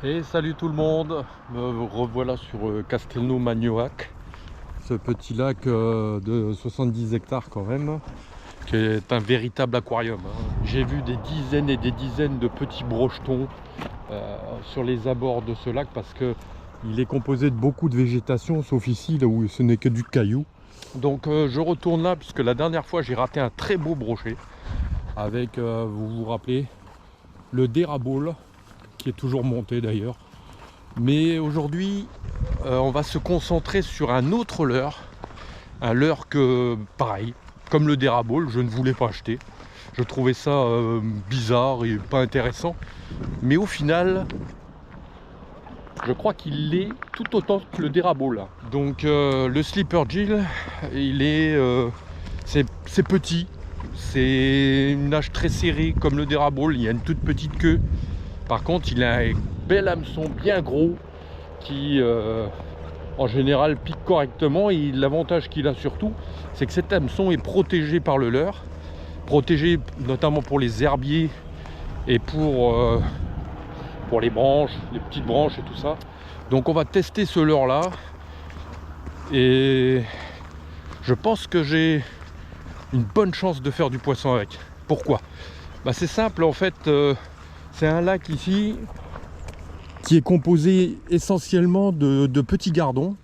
Et salut tout le monde, me revoilà sur Castelnau-Magnoac, ce petit lac de 70 hectares quand même, qui est un véritable aquarium, hein. J'ai vu des dizaines et des dizaines de petits brochetons sur les abords de ce lac parce que il est composé de beaucoup de végétation, sauf ici là où ce n'est que du caillou. Donc je retourne là puisque la dernière fois j'ai raté un très beau brochet avec, vous vous rappelez, le dérabole, qui est toujours monté d'ailleurs. Mais aujourd'hui, on va se concentrer sur un autre leurre. Un leurre que, pareil, comme le dérabole, je ne voulais pas acheter. Je trouvais ça bizarre et pas intéressant. Mais au final, je crois qu'il l'est tout autant que le dérabole. Donc le Slipper Gill, c'est petit. C'est une nage très serrée comme le dérabole. Il y a une toute petite queue. Par contre, il a un bel hameçon bien gros qui, en général, pique correctement. Et l'avantage qu'il a surtout, c'est que cet hameçon est protégé par le leurre. Protégé notamment pour les herbiers et pour les branches, les petites branches et tout ça. Donc on va tester ce leurre-là. Et je pense que j'ai une bonne chance de faire du poisson avec. Pourquoi ? Bah, c'est simple, en fait. C'est un lac ici qui est composé essentiellement de petits gardons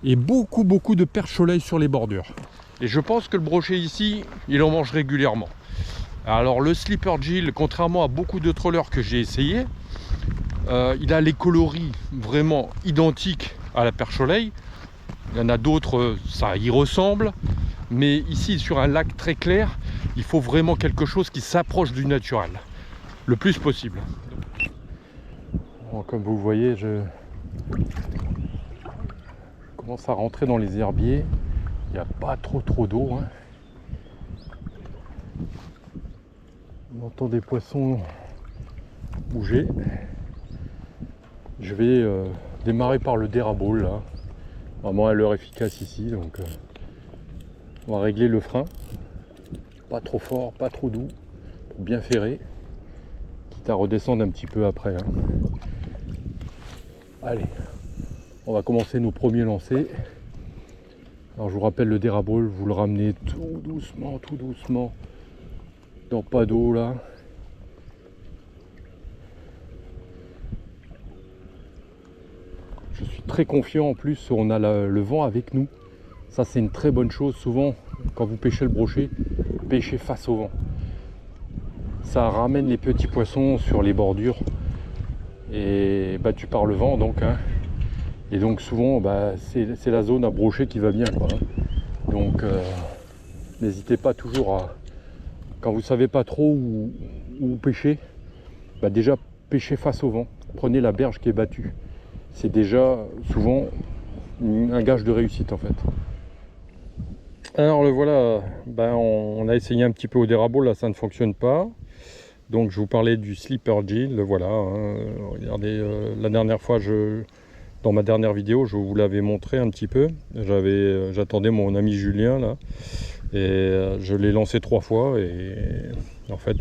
et beaucoup de perche-soleil sur les bordures. Et je pense que le brochet ici, il en mange régulièrement. Alors le Slipper Gill, contrairement à beaucoup d'autres leurres que j'ai essayé, il a les coloris vraiment identiques à la perche-soleil. Il y en a d'autres, ça y ressemble. Mais ici, sur un lac très clair, il faut vraiment quelque chose qui s'approche du naturel le plus possible. Bon, comme vous voyez, je commence à rentrer dans les herbiers. Il n'y a pas trop d'eau, hein. On entend des poissons bouger. Je vais démarrer par le dérabole là. Vraiment à l'heure efficace ici, donc on va régler le frein. Pas trop fort, pas trop doux, pour bien ferrer. Quitte à redescendre un petit peu après, hein. Allez, on va commencer nos premiers lancers. Alors je vous rappelle, le dérabole, vous le ramenez tout doucement, dans pas d'eau là. Je suis très confiant, en plus on a le vent avec nous. Ça c'est une très bonne chose. Souvent quand vous pêchez le brochet, pêchez face au vent. Ça ramène les petits poissons sur les bordures et battus par le vent donc, hein. Et donc souvent c'est la zone à brochet qui va bien, quoi, hein. Donc n'hésitez pas toujours à, quand vous savez pas trop où pêcher, déjà pêchez face au vent. Prenez la berge qui est battue. C'est déjà souvent un gage de réussite en fait. Alors le voilà, on a essayé un petit peu au dérabole, là ça ne fonctionne pas. Donc je vous parlais du Slipper Gill, le voilà, hein. Regardez, la dernière fois, dans ma dernière vidéo, je vous l'avais montré un petit peu. J'attendais mon ami Julien là, et je l'ai lancé 3 fois, et en fait,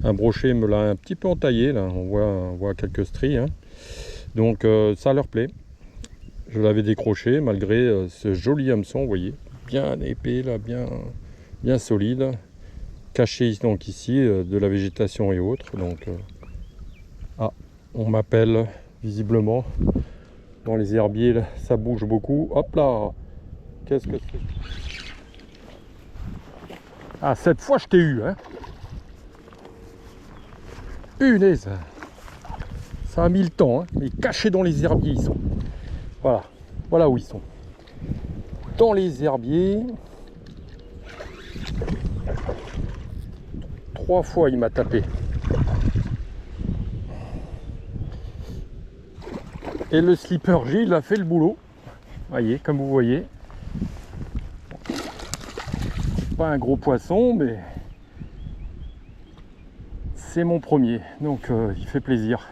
un brochet me l'a un petit peu entaillé là. On voit quelques stries, hein. Donc ça leur plaît. Je l'avais décroché malgré ce joli hameçon, vous voyez, bien épais là, bien solide, caché donc ici de la végétation et autres. Donc on m'appelle visiblement dans les herbiers là, ça bouge beaucoup. Hop là, qu'est-ce que c'est? Ah, cette fois je t'ai eu, hein. Punaise, ça a mis le temps, hein. Mais cachés dans les herbiers ils sont. Voilà où ils sont. Dans les herbiers. 3 fois il m'a tapé. Et le Slipper Gill a fait le boulot. Voyez, comme vous voyez. Pas un gros poisson, mais c'est mon premier. Donc il fait plaisir.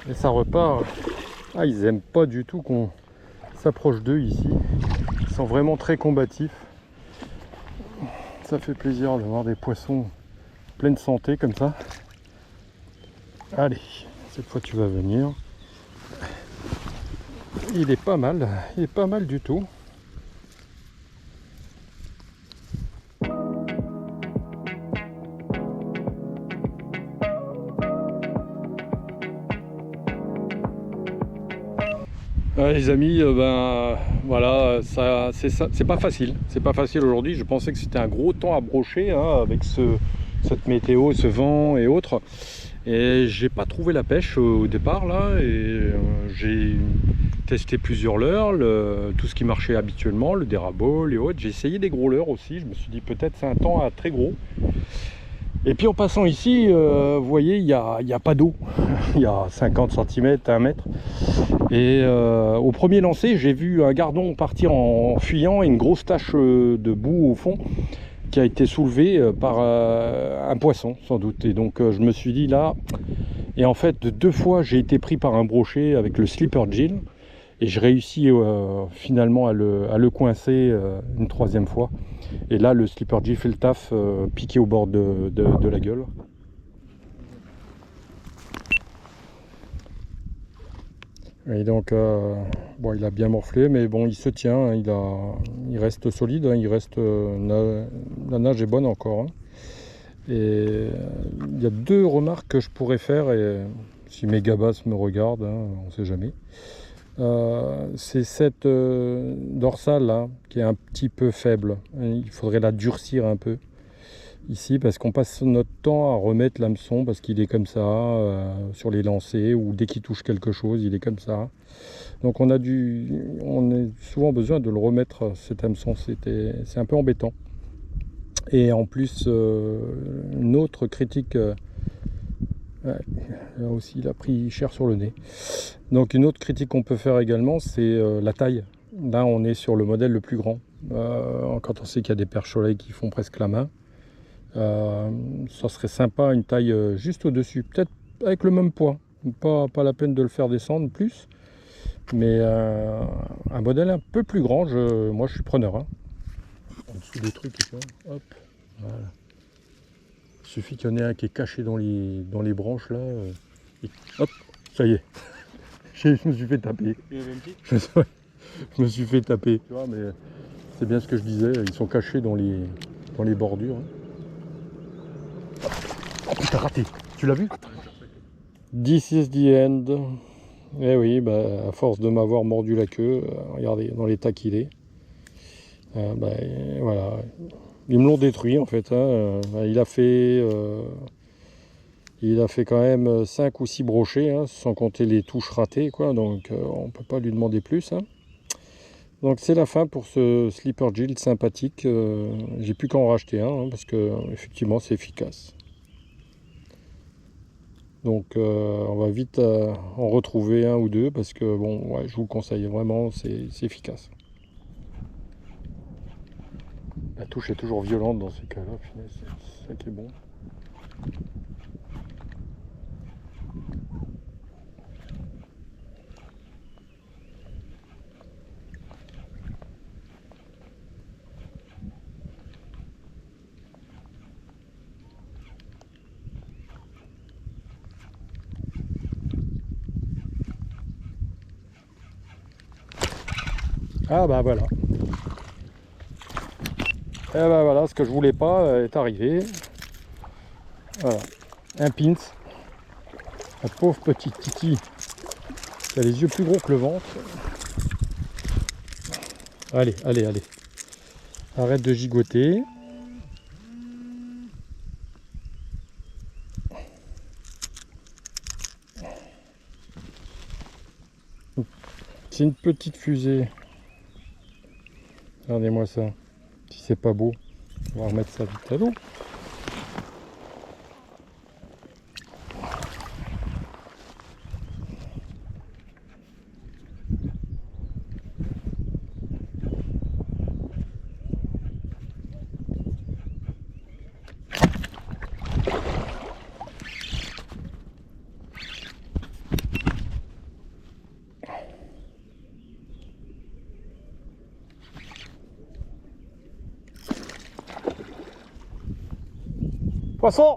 Et ça repart. Ah, ils aiment pas du tout qu'on s'approche d'eux ici. Ils sont vraiment très combatifs. Ça fait plaisir de voir des poissons en pleine santé comme ça. Allez, cette fois tu vas venir. Il est pas mal du tout. Ouais, les amis, ben voilà, ça c'est pas facile. C'est pas facile aujourd'hui. Je pensais que c'était un gros temps à brocher hein, avec cette météo, ce vent et autres. Et j'ai pas trouvé la pêche au départ là. Et j'ai testé plusieurs leurres, tout ce qui marchait habituellement, le dérabot, les autres. J'ai essayé des gros leurres aussi. Je me suis dit peut-être c'est un temps à très gros. Et puis en passant ici, vous voyez, il n'y a pas d'eau. Il y a 50 cm, 1 mètre. Et au premier lancer, j'ai vu un gardon partir en fuyant et une grosse tache de boue au fond qui a été soulevée par un poisson sans doute. Et donc je me suis dit là, et en fait 2 fois j'ai été pris par un brochet avec le slipper gill et je réussis finalement à le coincer une 3e fois. Et là le slipper gill fait le taf, piqué au bord de la gueule. Et donc, bon, il a bien morflé, mais bon, il se tient, hein, il reste solide, hein, la nage est bonne encore. Hein. Et il y a 2 remarques que je pourrais faire, et si mes gabas me regardent, hein, on ne sait jamais. C'est cette dorsale là, qui est un petit peu faible. Il faudrait la durcir un peu. Ici parce qu'on passe notre temps à remettre l'hameçon parce qu'il est comme ça sur les lancers ou dès qu'il touche quelque chose il est comme ça, donc on a souvent besoin de le remettre cet hameçon, c'est un peu embêtant. Et en plus une autre critique, là aussi il a pris cher sur le nez, donc une autre critique qu'on peut faire également c'est la taille. Là on est sur le modèle le plus grand, quand on sait qu'il y a des perches-soleil qui font presque la main. Ça serait sympa une taille juste au-dessus, peut-être avec le même poids, pas la peine de le faire descendre plus, mais un modèle un peu plus grand, moi je suis preneur. Hein. En dessous des trucs, hop, voilà. Il suffit qu'il y en ait un qui est caché dans les branches là, et hop, ça y est, je me suis fait taper. Je me suis fait taper, tu vois, mais c'est bien ce que je disais, ils sont cachés dans les bordures. Hein. Oh putain, raté, tu l'as vu? This is the end. Eh oui, bah, à force de m'avoir mordu la queue, regardez dans l'état qu'il est. Bah, voilà. Ils me l'ont détruit en fait. Hein. Il a fait quand même 5 ou 6 brochets, hein, sans compter les touches ratées, quoi. Donc on peut pas lui demander plus. Hein. Donc c'est la fin pour ce slipper gill sympathique. J'ai plus qu'à en racheter un, hein, parce que effectivement c'est efficace. Donc on va vite en retrouver 1 ou 2 parce que bon, ouais, je vous le conseille vraiment, c'est efficace. La touche est toujours violente dans ces cas-là, c'est ça qui est bon. Ah bah voilà. Et bah voilà, ce que je voulais pas est arrivé. Voilà, un pins. Un pauvre petit titi qui a les yeux plus gros que le ventre. Allez, allez, allez. Arrête de gigoter. C'est une petite fusée. Regardez-moi ça. Si c'est pas beau, on va remettre ça vite à l'eau. Poisson!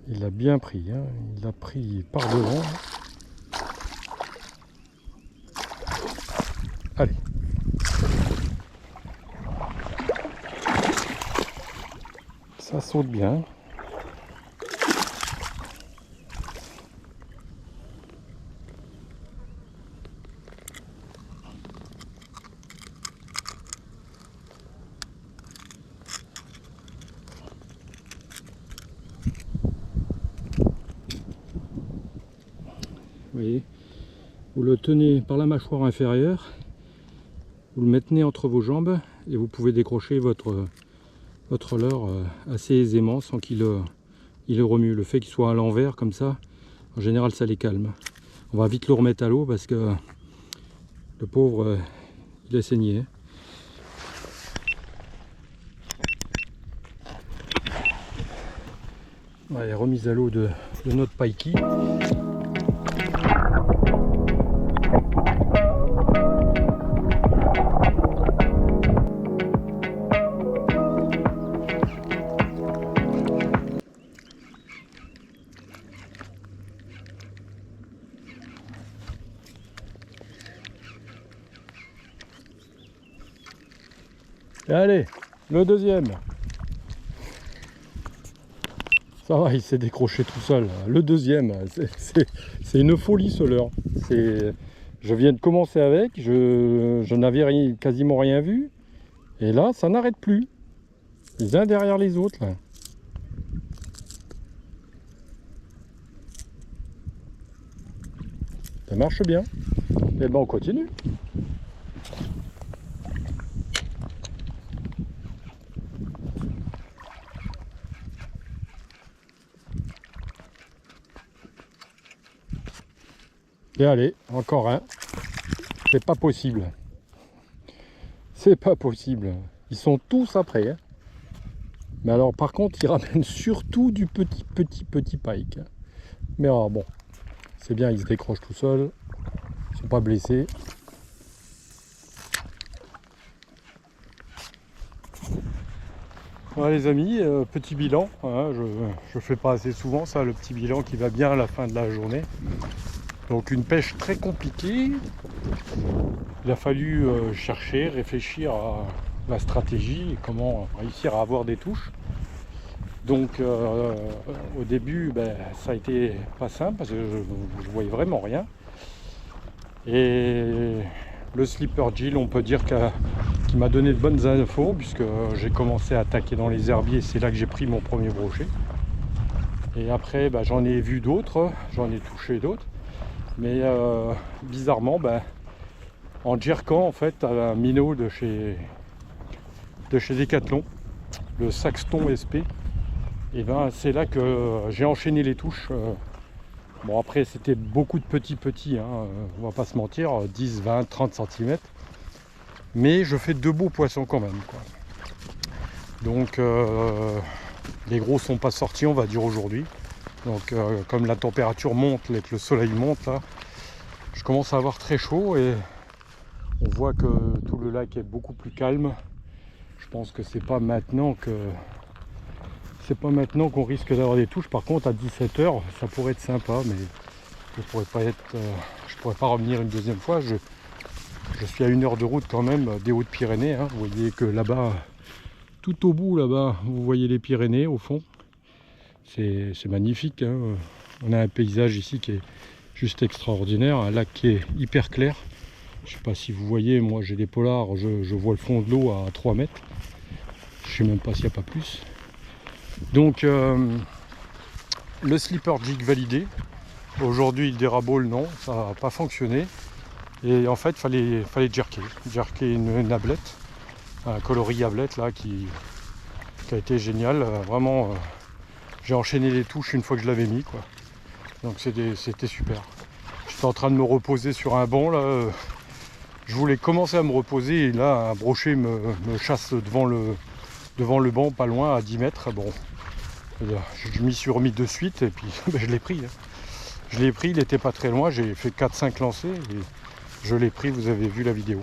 Il a bien pris, hein. Il a pris par devant. Allez. Ça saute bien. Vous voyez, vous le tenez par la mâchoire inférieure, vous le maintenez entre vos jambes et vous pouvez décrocher votre leurre assez aisément sans qu'il le remue. Le fait qu'il soit à l'envers comme ça, en général ça les calme. On va vite le remettre à l'eau parce que le pauvre il a saigné. Allez, remise à l'eau de notre paiki. Et allez, le deuxième. Ça va, il s'est décroché tout seul. Le deuxième, c'est une folie ce leurre. Je viens de commencer avec, je n'avais quasiment rien vu. Et là, ça n'arrête plus. Les uns derrière les autres. Là. Ça marche bien. Et ben on continue. Et allez, encore un. C'est pas possible. C'est pas possible. Ils sont tous après. Hein. Mais alors par contre, ils ramènent surtout du petit pike. Mais alors, bon, c'est bien, ils se décrochent tout seuls. Ils sont pas blessés. Voilà les amis, petit bilan. Hein, je fais pas assez souvent ça, le petit bilan qui va bien à la fin de la journée. Donc une pêche très compliquée. Il a fallu chercher, réfléchir à la stratégie et comment réussir à avoir des touches. Donc au début ça a été pas simple parce que je voyais vraiment rien. Et le slipper Jill, on peut dire qu'il m'a donné de bonnes infos puisque j'ai commencé à attaquer dans les herbiers, c'est là que j'ai pris mon premier brochet. Et après j'en ai vu d'autres, j'en ai touché d'autres. Mais bizarrement, en jerkant en fait à un minnow de chez Decathlon, le Saxton SP, et c'est là que j'ai enchaîné les touches. Bon après c'était beaucoup de petits, hein, on va pas se mentir, 10, 20, 30 cm. Mais je fais de beaux poissons quand même, quoi. Donc les gros sont pas sortis on va dire aujourd'hui. Donc comme la température monte et que le soleil monte là, je commence à avoir très chaud et on voit que tout le lac est beaucoup plus calme. Je pense que c'est pas maintenant qu'on risque d'avoir des touches. Par contre à 17 h ça pourrait être sympa, mais je pourrais pas revenir une deuxième fois. Je suis à 1 heure de route quand même des Hautes-Pyrénées, hein. Vous voyez que là-bas, tout au bout là-bas, vous voyez les Pyrénées au fond. C'est magnifique, hein. On a un paysage ici qui est juste extraordinaire, un lac qui est hyper clair. Je sais pas si vous voyez, moi j'ai des polars, je vois le fond de l'eau à 3 mètres. Je sais même pas s'il n'y a pas plus. Donc le slipper jig validé. Aujourd'hui le dérabole non, ça n'a pas fonctionné. Et en fait fallait jerker une ablette, un coloris ablette là qui qui a été génial. Vraiment, j'ai enchaîné les touches une fois que je l'avais mis, quoi. Donc c'était super. J'étais en train de me reposer sur un banc là. Je voulais commencer à me reposer et là un brochet me chasse devant le banc, pas loin, à 10 mètres. Bon, je m'y suis remis de suite et puis je l'ai pris. Je l'ai pris, il n'était pas très loin, j'ai fait 4-5 lancers et je l'ai pris, vous avez vu la vidéo.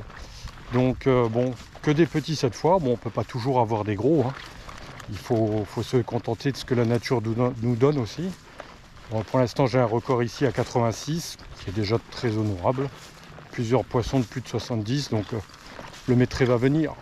Donc bon, que des petits cette fois. Bon, on ne peut pas toujours avoir des gros, hein. Il faut se contenter de ce que la nature nous donne aussi. Bon, pour l'instant, j'ai un record ici à 86, qui est déjà très honorable. Plusieurs poissons de plus de 70, donc le maître va venir.